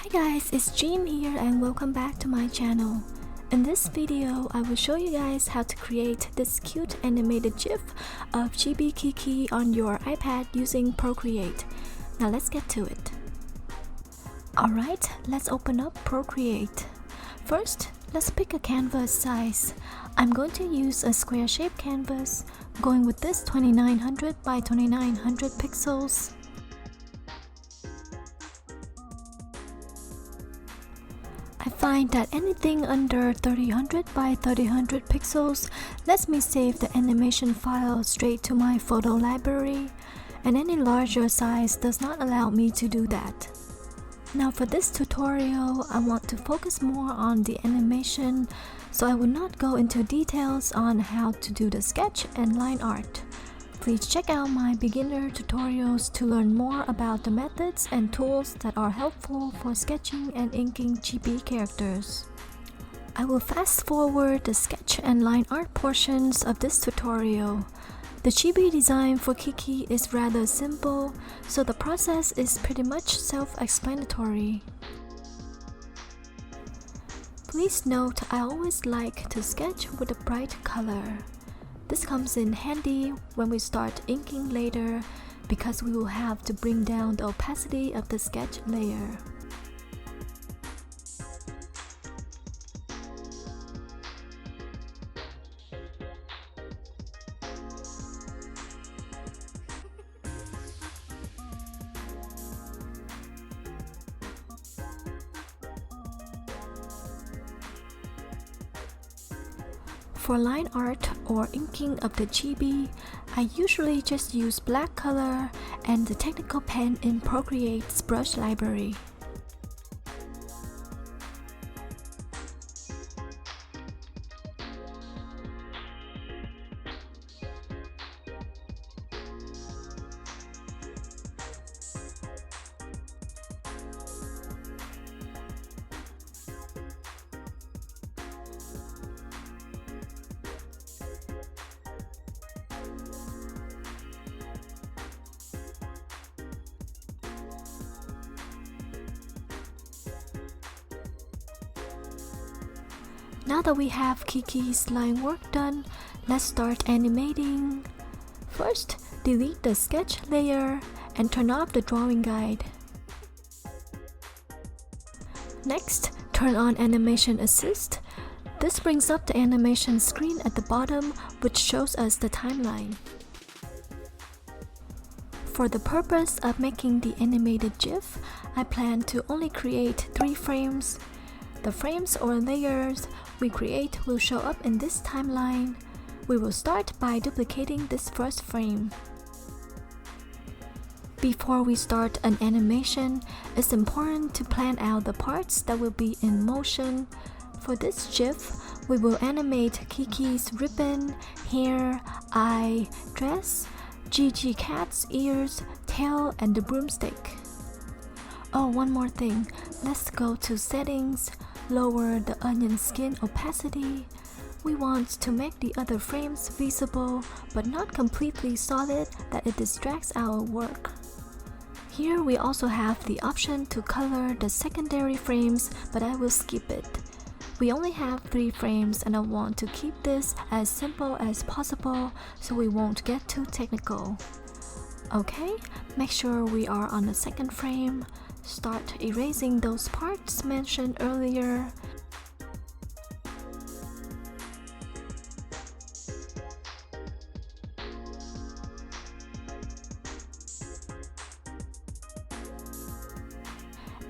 Hi guys, it's Jean here and welcome back to my channel. In this video, I will show you guys how to create this cute animated GIF of CHIBI KIKI on your iPad using Procreate. Now let's get to it. Alright, let's open up Procreate. First, let's pick a canvas size. I'm going to use a square shaped canvas, going with this 2900 by 2900 pixels. I find that anything under 3000 by 3000 pixels lets me save the animation file straight to my photo library, and any larger size does not allow me to do that. Now for this tutorial, I want to focus more on the animation, so I will not go into details on how to do the sketch and line art. Please check out my beginner tutorials to learn more about the methods and tools that are helpful for sketching and inking chibi characters. I will fast forward the sketch and line art portions of this tutorial. The chibi design for Kiki is rather simple, so the process is pretty much self-explanatory. Please note I always like to sketch with a bright color. This comes in handy when we start inking later because we will have to bring down the opacity of the sketch layer. For line art or inking of the chibi, I usually just use black color and the technical pen in Procreate's brush library. Now that we have Kiki's line work done, let's start animating. First, delete the sketch layer and turn off the drawing guide. Next, turn on Animation Assist. This brings up the animation screen at the bottom, which shows us the timeline. For the purpose of making the animated GIF, I plan to only create 3 frames. The frames or layers we create will show up in this timeline. We will start by duplicating this first frame. Before we start an animation, it's important to plan out the parts that will be in motion. For this GIF, we will animate Kiki's ribbon, hair, eye, dress, Gigi cat's ears, tail, and the broomstick. Oh, one more thing. Let's go to settings. Lower the onion skin opacity. We want to make the other frames visible but not completely solid that it distracts our work. Here we also have the option to color the secondary frames, but I will skip it. We only have 3 frames and I want to keep this as simple as possible so we won't get too technical. Okay, make sure we are on the second frame. Start erasing those parts mentioned earlier.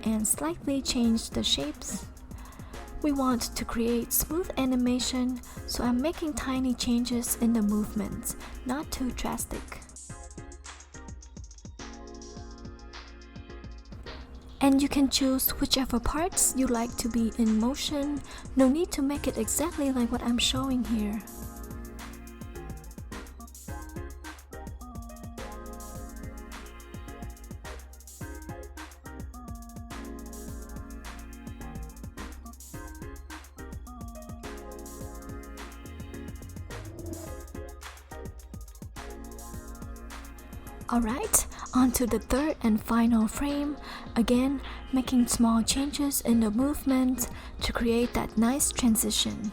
And slightly change the shapes. We want to create smooth animation, so I'm making tiny changes in the movements, not too drastic. And you can choose whichever parts you like to be in motion. No need to make it exactly like what I'm showing here. Alright, on to the third and final frame. Again, making small changes in the movement to create that nice transition.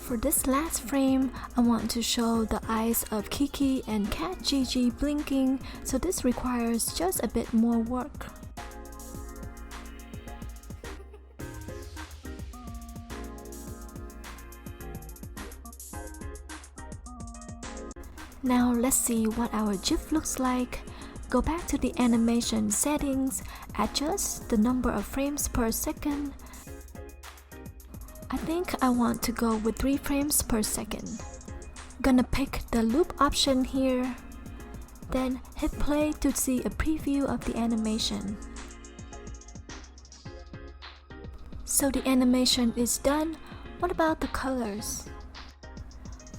For this last frame, I want to show the eyes of Kiki and cat Gigi blinking, so this requires just a bit more work. Now let's see what our GIF looks like. Go back to the animation settings, adjust the number of frames per second. I think I want to go with 3 frames per second. Gonna pick the loop option here, then hit play to see a preview of the animation. So the animation is done. What about the colors?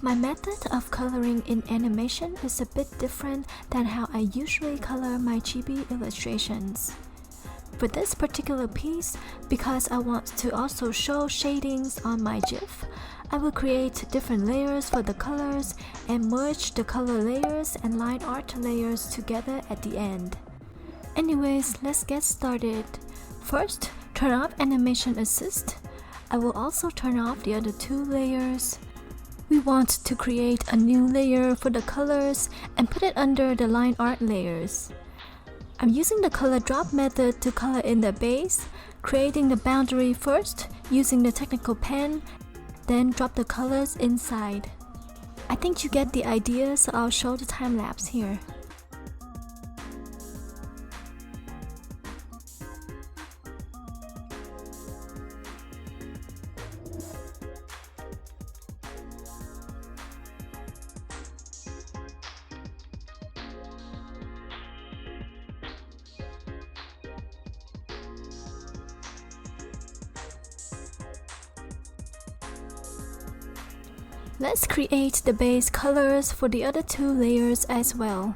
My method of coloring in animation is a bit different than how I usually color my chibi illustrations. For this particular piece, because I want to also show shadings on my GIF, I will create different layers for the colors and merge the color layers and line art layers together at the end. Anyways, let's get started. First, turn off animation assist. I will also turn off the other 2 layers. We want to create a new layer for the colors and put it under the line art layers. I'm using the color drop method to color in the base, creating the boundary first using the technical pen, then drop the colors inside. I think you get the idea, so I'll show the time lapse here. Let's create the base colors for the other 2 layers as well.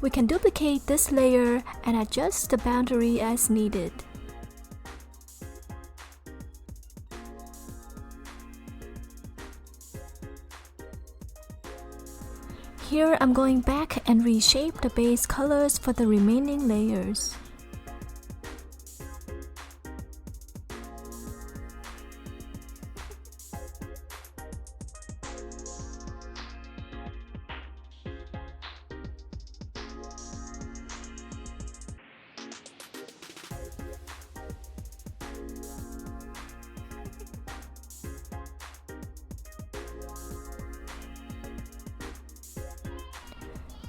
We can duplicate this layer and adjust the boundary as needed. Here I'm going back and reshape the base colors for the remaining layers.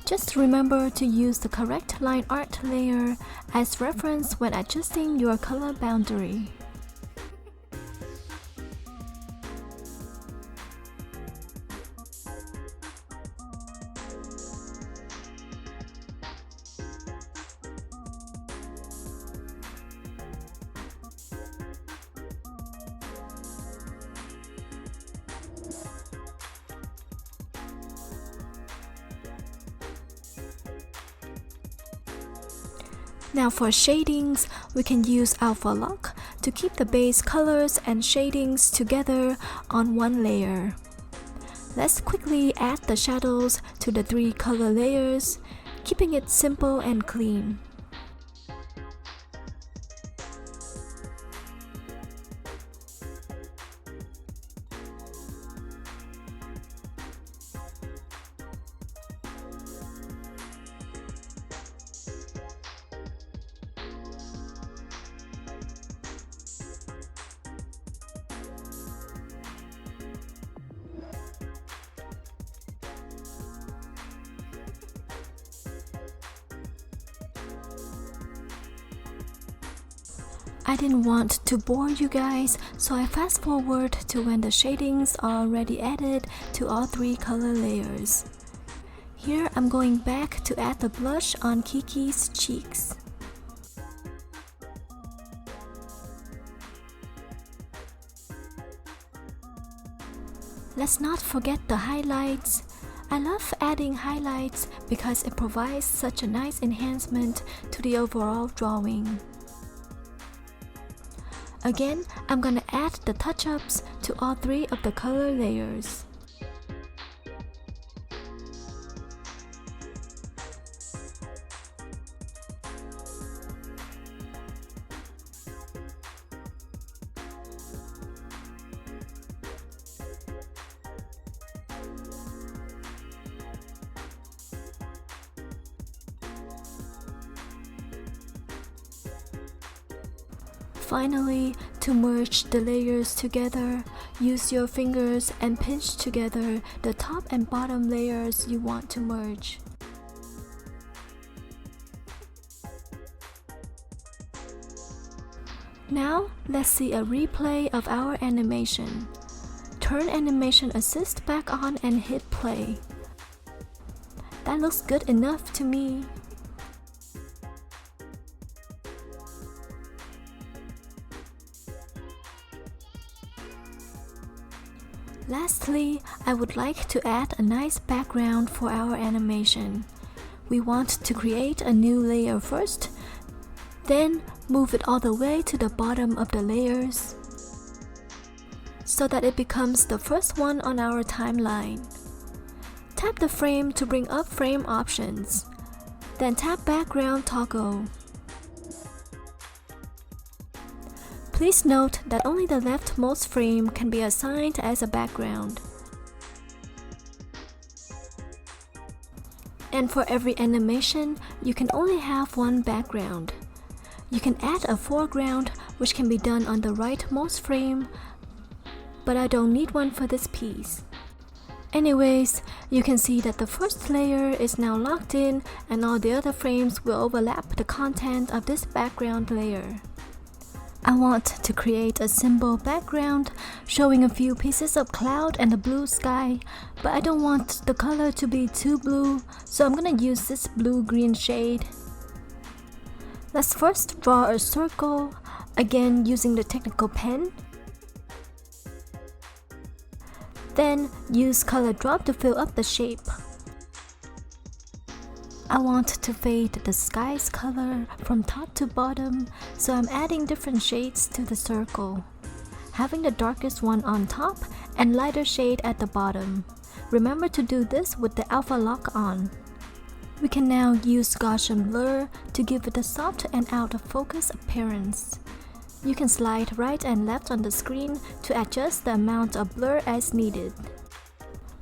Just remember to use the correct line art layer as reference when adjusting your color boundary. Now for shadings, we can use alpha lock to keep the base colors and shadings together on one layer. Let's quickly add the shadows to the 3 color layers, keeping it simple and clean. I didn't want to bore you guys, so I fast forward to when the shadings are already added to all 3 color layers. Here I'm going back to add the blush on Kiki's cheeks. Let's not forget the highlights. I love adding highlights because it provides such a nice enhancement to the overall drawing. Again, I'm gonna add the touch-ups to all 3 of the color layers. Finally, to merge the layers together, use your fingers and pinch together the top and bottom layers you want to merge. Now, let's see a replay of our animation. Turn Animation Assist back on and hit play. That looks good enough to me. Lastly, I would like to add a nice background for our animation. We want to create a new layer first, then move it all the way to the bottom of the layers so that it becomes the first one on our timeline. Tap the frame to bring up frame options, then tap background toggle. Please note that only the leftmost frame can be assigned as a background. And for every animation, you can only have one background. You can add a foreground, which can be done on the rightmost frame, but I don't need one for this piece. Anyways, you can see that the first layer is now locked in and all the other frames will overlap the content of this background layer. I want to create a simple background showing a few pieces of cloud and a blue sky, but I don't want the color to be too blue, so I'm gonna use this blue-green shade. Let's first draw a circle, again using the technical pen. Then use color drop to fill up the shape. I want to fade the sky's color from top to bottom, so I'm adding different shades to the circle, having the darkest one on top and lighter shade at the bottom. Remember to do this with the alpha lock on. We can now use Gaussian blur to give it a soft and out of focus appearance. You can slide right and left on the screen to adjust the amount of blur as needed.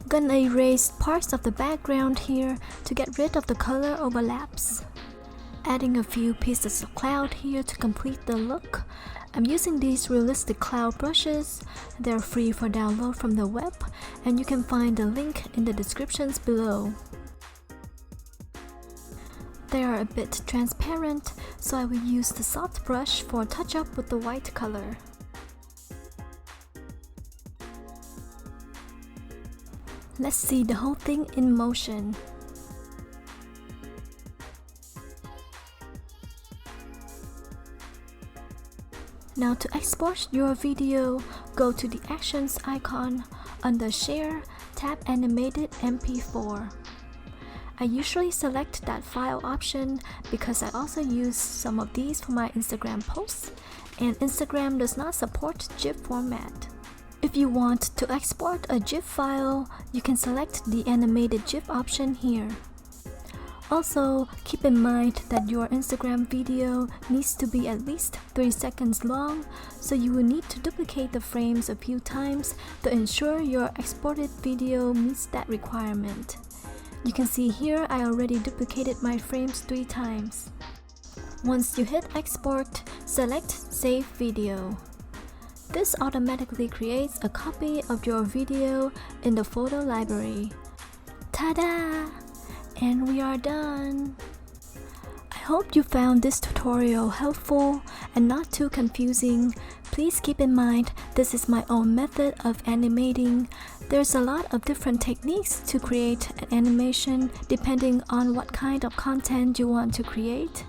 Gonna erase parts of the background here to get rid of the color overlaps. Adding a few pieces of cloud here to complete the look. I'm using these realistic cloud brushes. They're free for download from the web, and you can find the link in the descriptions below. They are a bit transparent, so I will use the soft brush for a touch-up with the white color. Let's see the whole thing in motion. Now to export your video, go to the Actions icon. Under Share, tap Animated MP4. I usually select that file option because I also use some of these for my Instagram posts, and Instagram does not support GIF format. If you want to export a GIF file, you can select the animated GIF option here. Also, keep in mind that your Instagram video needs to be at least 3 seconds long, so you will need to duplicate the frames a few times to ensure your exported video meets that requirement. You can see here I already duplicated my frames 3 times. Once you hit export, select Save Video. This automatically creates a copy of your video in the photo library. Ta-da! And we are done! I hope you found this tutorial helpful and not too confusing. Please keep in mind this is my own method of animating. There's a lot of different techniques to create an animation depending on what kind of content you want to create.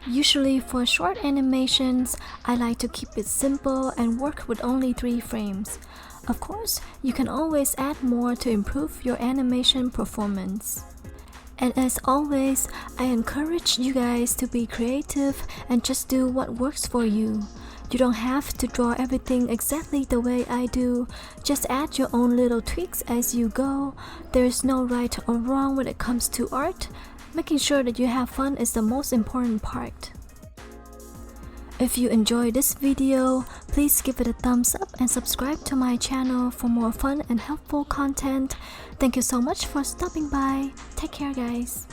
Usually for short animations, I like to keep it simple and work with only 3 frames. Of course, you can always add more to improve your animation performance. And as always, I encourage you guys to be creative and just do what works for you. You don't have to draw everything exactly the way I do. Just add your own little tweaks as you go. There is no right or wrong when it comes to art. Making sure that you have fun is the most important part. If you enjoyed this video, please give it a thumbs up and subscribe to my channel for more fun and helpful content. Thank you so much for stopping by. Take care, guys.